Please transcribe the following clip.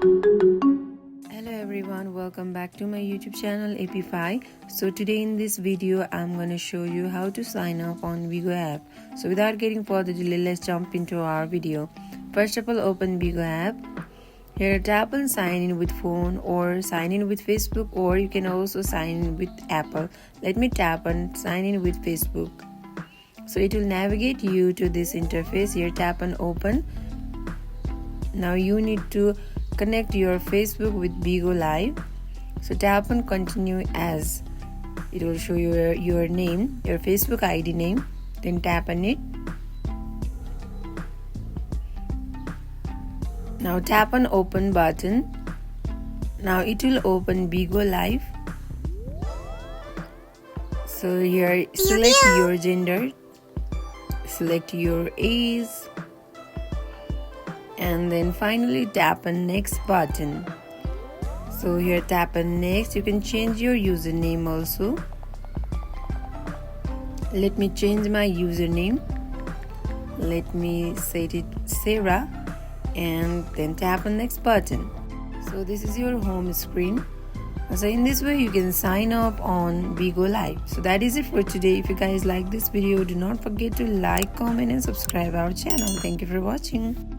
Hello everyone, welcome back to my YouTube channel AP5. So today in this video I'm going to show you how to sign up on Bigo app. So without getting further delay, let's jump into our video. First of all, open Bigo app. Here tap on sign in with phone or sign in with Facebook, or you can also sign in with Apple. Let me tap on sign in with Facebook. So it will navigate you to this interface. Here tap on open. Now you need to connect your Facebook with Bigo Live. So tap on continue as. It will show you your name, your Facebook ID name. Then tap on it. Now tap on open button. Now it will open Bigo Live. So here select your gender, select your age, and then finally tap on next button. So here tap on next. You can change your username also. Let me change my username. Let me set it Sarah, and then tap on next button. So this is your home screen. So in this way you can sign up on Bigo Live. So that is it for today. If you guys like this video, do not forget to like, comment and subscribe our channel. Thank you for watching.